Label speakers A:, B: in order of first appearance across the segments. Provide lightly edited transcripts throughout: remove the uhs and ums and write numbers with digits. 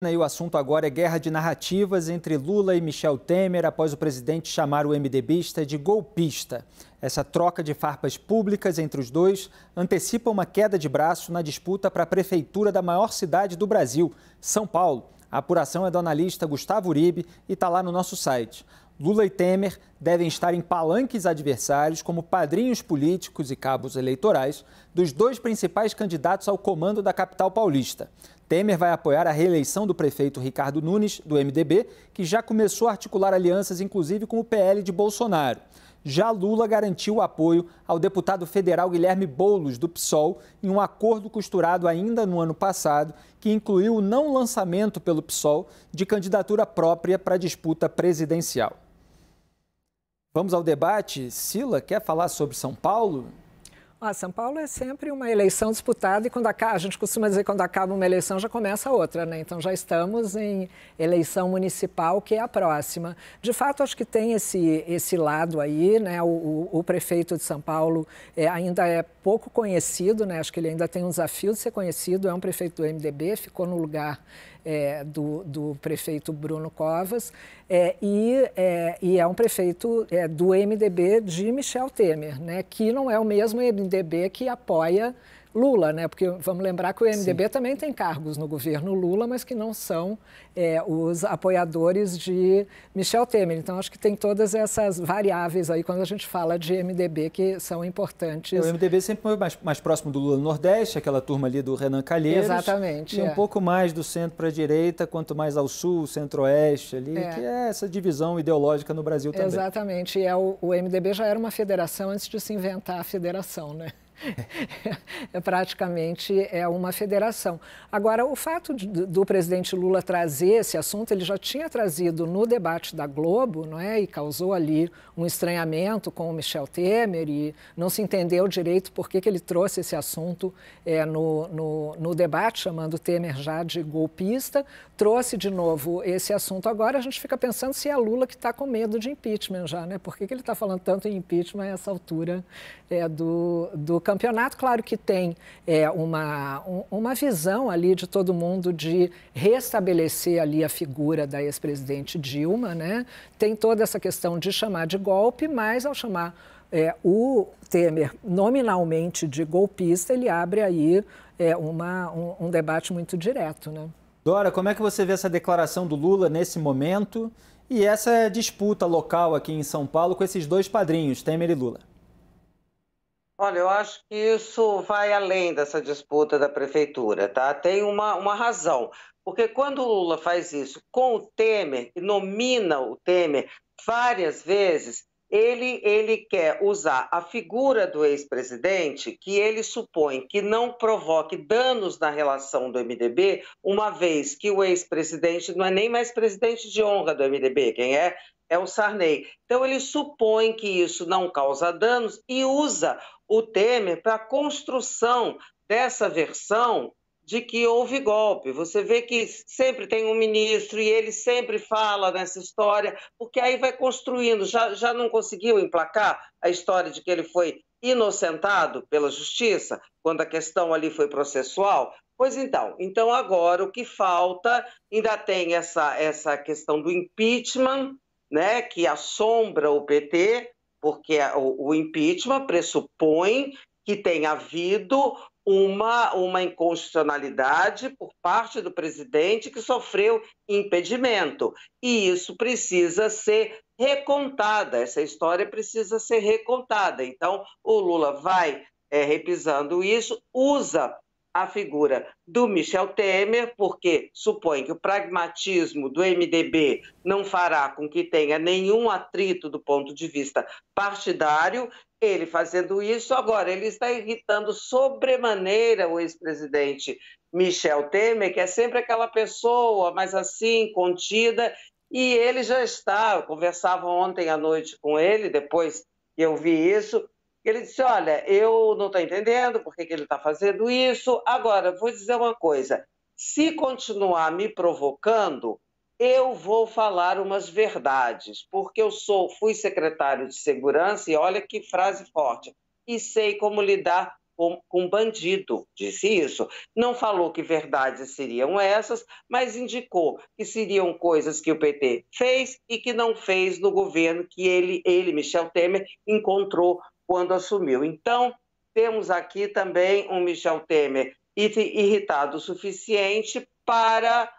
A: E o assunto agora é guerra de narrativas entre Lula e Michel Temer após o presidente chamar o MDBista de golpista. Essa troca de farpas públicas entre os dois antecipa uma queda de braço na disputa para a prefeitura da maior cidade do Brasil, São Paulo. A apuração é do analista Gustavo Uribe e está lá no nosso site. Lula e Temer devem estar em palanques adversários como padrinhos políticos e cabos eleitorais dos dois principais candidatos ao comando da capital paulista. Temer vai apoiar a reeleição do prefeito Ricardo Nunes, do MDB, que já começou a articular alianças, inclusive com o PL de Bolsonaro. Já Lula garantiu o apoio ao deputado federal Guilherme Boulos, do PSOL, em um acordo costurado ainda no ano passado, que incluiu o não lançamento pelo PSOL de candidatura própria para a disputa presidencial. Vamos ao debate. Sila, quer falar sobre São Paulo?
B: São Paulo é sempre uma eleição disputada e quando acaba, a gente costuma dizer que quando acaba uma eleição já começa outra, né? Então já estamos em eleição municipal, que é a próxima. De fato, acho que tem esse lado aí, né? O prefeito de São Paulo ainda é pouco conhecido, né? Acho que ele ainda tem um desafio de ser conhecido, é um prefeito do MDB, ficou no lugar do prefeito Bruno Covas e é um prefeito do MDB de Michel Temer, né? Que não é o mesmo MDB que apoia Lula, né? Porque vamos lembrar que o MDB Sim. também tem cargos no governo Lula, mas que não são os apoiadores de Michel Temer. Então, acho que tem todas essas variáveis aí quando a gente fala de MDB que são importantes.
A: O MDB sempre foi mais próximo do Lula no Nordeste, aquela turma ali do Renan Calheiros.
B: Exatamente.
A: E um pouco mais do centro para a direita, quanto mais ao sul, centro-oeste ali, que é essa divisão ideológica no Brasil também.
B: Exatamente. E o MDB já era uma federação antes de se inventar a federação, né? Praticamente uma federação. Agora, o fato do presidente Lula trazer esse assunto, ele já tinha trazido no debate da Globo, não é? E causou ali um estranhamento com o Michel Temer e não se entendeu direito por que ele trouxe esse assunto no debate, chamando o Temer já de golpista. Trouxe de novo esse assunto agora, a gente fica pensando se é Lula que está com medo de impeachment já, né? Por que ele está falando tanto em impeachment a essa altura do campeonato? Claro que tem uma visão ali de todo mundo de restabelecer ali a figura da ex-presidente Dilma, né? Tem toda essa questão de chamar de golpe, mas ao chamar o Temer nominalmente de golpista, ele abre aí um debate muito direto, né?
A: Dora, como é que você vê essa declaração do Lula nesse momento e essa disputa local aqui em São Paulo com esses dois padrinhos, Temer e Lula?
C: Olha, eu acho que isso vai além dessa disputa da prefeitura, tá? Tem uma razão, porque quando o Lula faz isso com o Temer, e nomina o Temer várias vezes, ele quer usar a figura do ex-presidente, que ele supõe que não provoque danos na relação do MDB, uma vez que o ex-presidente não é nem mais presidente de honra do MDB, quem é o Sarney. Então, ele supõe que isso não causa danos e usa o Temer para a construção dessa versão de que houve golpe. Você vê que sempre tem um ministro e ele sempre fala nessa história, porque aí vai construindo. Já não conseguiu emplacar a história de que ele foi inocentado pela justiça, quando a questão ali foi processual? Pois então agora o que falta, ainda tem essa questão do impeachment, né, que assombra o PT, porque o impeachment pressupõe que tenha havido uma inconstitucionalidade por parte do presidente que sofreu impedimento. E isso precisa ser recontada, essa história precisa ser recontada. Então, o Lula vai repisando isso, usa a figura do Michel Temer, porque supõe que o pragmatismo do MDB não fará com que tenha nenhum atrito do ponto de vista partidário. Ele fazendo isso, agora ele está irritando sobremaneira o ex-presidente Michel Temer, que é sempre aquela pessoa mais assim, contida, e ele já está, eu conversava ontem à noite com ele, depois que eu vi isso, ele disse, olha, eu não estou entendendo por que ele está fazendo isso. Agora, vou dizer uma coisa, se continuar me provocando, eu vou falar umas verdades, porque fui secretário de segurança, e olha que frase forte, e sei como lidar com bandido, disse isso. Não falou que verdades seriam essas, mas indicou que seriam coisas que o PT fez e que não fez no governo que ele, Michel Temer, encontrou quando assumiu. Então, temos aqui também um Michel Temer irritado o suficiente para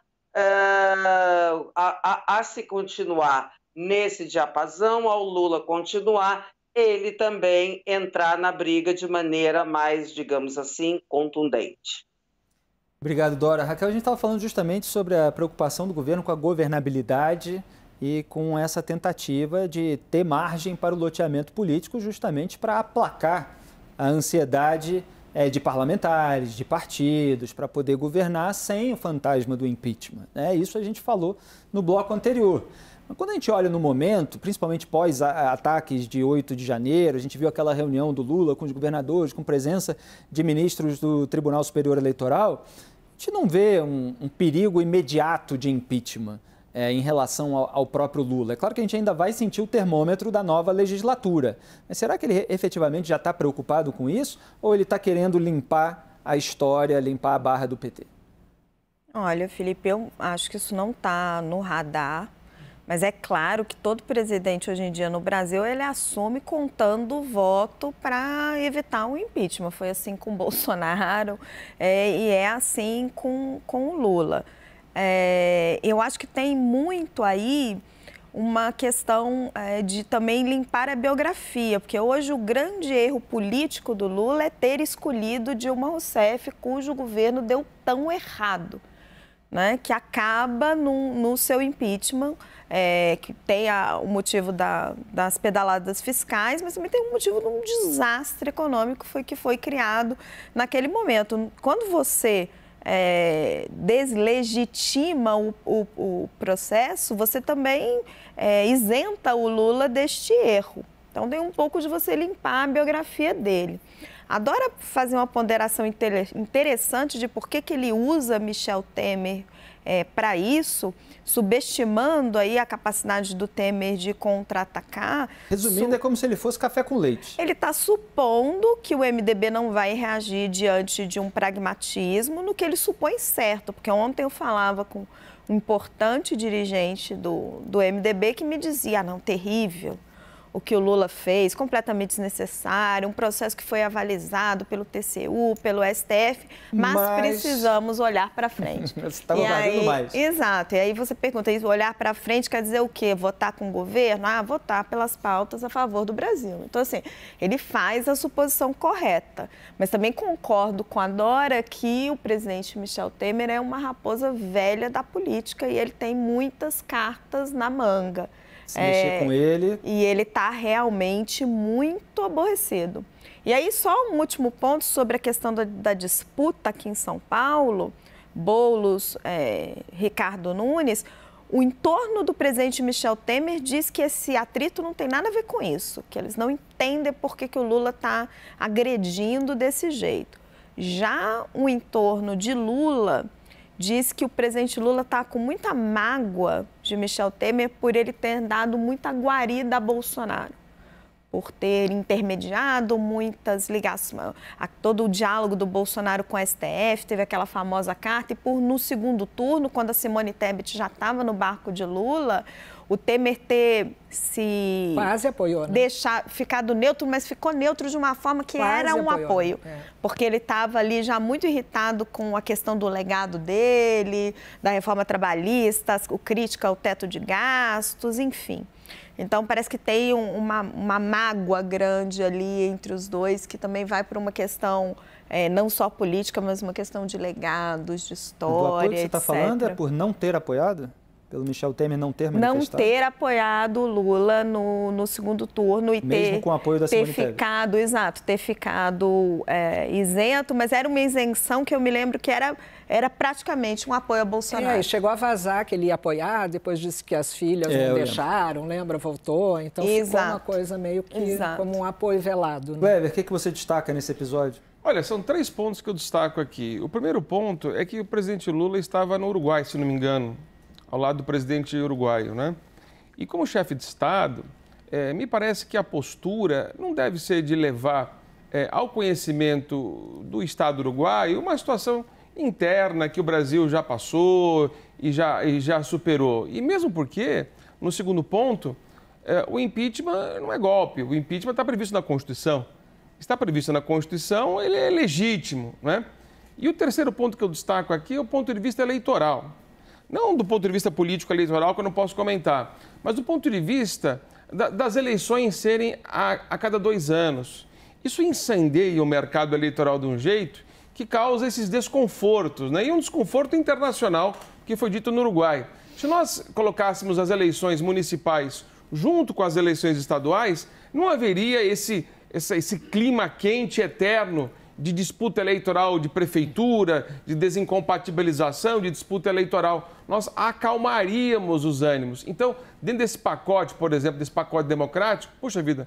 C: se continuar nesse diapasão, ao Lula continuar, ele também entrar na briga de maneira mais, digamos assim, contundente.
A: Obrigado, Dora. Raquel, a gente estava falando justamente sobre a preocupação do governo com a governabilidade e com essa tentativa de ter margem para o loteamento político, justamente para aplacar a ansiedade de parlamentares, de partidos, para poder governar sem o fantasma do impeachment. Isso a gente falou no bloco anterior. Mas quando a gente olha no momento, principalmente pós-ataques de 8 de janeiro, a gente viu aquela reunião do Lula com os governadores, com presença de ministros do Tribunal Superior Eleitoral, a gente não vê um perigo imediato de impeachment em relação ao próprio Lula. É claro que a gente ainda vai sentir o termômetro da nova legislatura. Mas será que ele efetivamente já está preocupado com isso? Ou ele está querendo limpar a história, limpar a barra do PT?
D: Olha, Felipe, eu acho que isso não está no radar. Mas é claro que todo presidente hoje em dia no Brasil, ele assume contando o voto para evitar o impeachment. Foi assim com o Bolsonaro e é assim com o Lula. Eu acho que tem muito aí uma questão de também limpar a biografia, porque hoje o grande erro político do Lula é ter escolhido Dilma Rousseff, cujo governo deu tão errado, né, que acaba no seu impeachment, que tem o motivo das pedaladas fiscais, mas também tem um motivo de um desastre econômico que foi criado naquele momento. Quando você deslegitima o processo, você também isenta o Lula deste erro. Então, tem um pouco de você limpar a biografia dele. Adora fazer uma ponderação interessante de por que ele usa Michel Temer para isso, subestimando aí a capacidade do Temer de contra-atacar.
A: Resumindo, é como se ele fosse café com leite.
D: Ele está supondo que o MDB não vai reagir diante de um pragmatismo no que ele supõe certo, porque ontem eu falava com um importante dirigente do MDB que me dizia, não, terrível, o que o Lula fez, completamente desnecessário, um processo que foi avalizado pelo TCU, pelo STF, mas precisamos olhar para frente.
A: Você estava fazendo mais.
D: Exato. E aí você pergunta, olhar para frente quer dizer o quê? Votar com o governo? Votar pelas pautas a favor do Brasil. Então, assim, ele faz a suposição correta. Mas também concordo com a Dora que o presidente Michel Temer é uma raposa velha da política e ele tem muitas cartas na manga.
A: Se mexer com ele.
D: E ele está realmente muito aborrecido. E aí, só um último ponto sobre a questão da disputa aqui em São Paulo, Boulos, Ricardo Nunes. O entorno do presidente Michel Temer diz que esse atrito não tem nada a ver com isso, que eles não entendem por que o Lula está agredindo desse jeito. Já o entorno de Lula diz que o presidente Lula está com muita mágoa de Michel Temer por ele ter dado muita guarida a Bolsonaro, por ter intermediado muitas ligações, todo o diálogo do Bolsonaro com o STF, teve aquela famosa carta, e no segundo turno, quando a Simone Tebet já estava no barco de Lula, o Temer ter se
B: quase apoiou, né?
D: Ficado neutro, mas ficou neutro de uma forma que quase era um apoio. Porque ele estava ali já muito irritado com a questão do legado dele, da reforma trabalhista, o crítica ao teto de gastos, enfim. Então, parece que tem uma mágoa grande ali entre os dois, que também vai para uma questão não só política, mas uma questão de legados, de história,
A: o apoio que você
D: etc.
A: está falando é por não ter apoiado? Pelo Michel Temer não ter manifestado?
D: Não ter apoiado o Lula no segundo turno e
A: mesmo com o apoio da Simone Tebet.
D: Ter ficado isento, mas era uma isenção que eu me lembro que era praticamente um apoio a Bolsonaro.
B: Chegou a vazar que ele ia apoiar, depois disse que as filhas não deixaram, lembra? Voltou, então ficou uma coisa meio que como um apoio velado. Né?
A: Weber, o que você destaca nesse episódio?
E: Olha, são 3 pontos que eu destaco aqui. O primeiro ponto é que o presidente Lula estava no Uruguai, se não me engano, ao lado do presidente uruguaio, né? E como chefe de Estado, me parece que a postura não deve ser de levar ao conhecimento do Estado do Uruguai uma situação interna que o Brasil já passou e já superou. E mesmo porque, no segundo ponto, o impeachment não é golpe, o impeachment está previsto na Constituição. Está previsto na Constituição, ele é legítimo, né? E o terceiro ponto que eu destaco aqui é o ponto de vista eleitoral. Não do ponto de vista político-eleitoral, que eu não posso comentar, mas do ponto de vista das eleições serem a cada 2 anos. Isso incendeia o mercado eleitoral de um jeito que causa esses desconfortos, né? E um desconforto internacional, que foi dito no Uruguai. Se nós colocássemos as eleições municipais junto com as eleições estaduais, não haveria esse clima quente eterno de disputa eleitoral de prefeitura, de desincompatibilização, de disputa eleitoral. Nós acalmaríamos os ânimos. Então, dentro desse pacote, por exemplo, desse pacote democrático, puxa vida,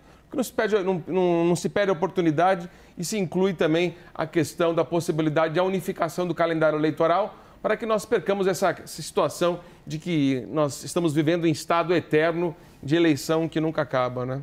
E: não se perde a oportunidade e se inclui também a questão da possibilidade de unificação do calendário eleitoral para que nós percamos essa situação de que nós estamos vivendo em estado eterno de eleição que nunca acaba, né?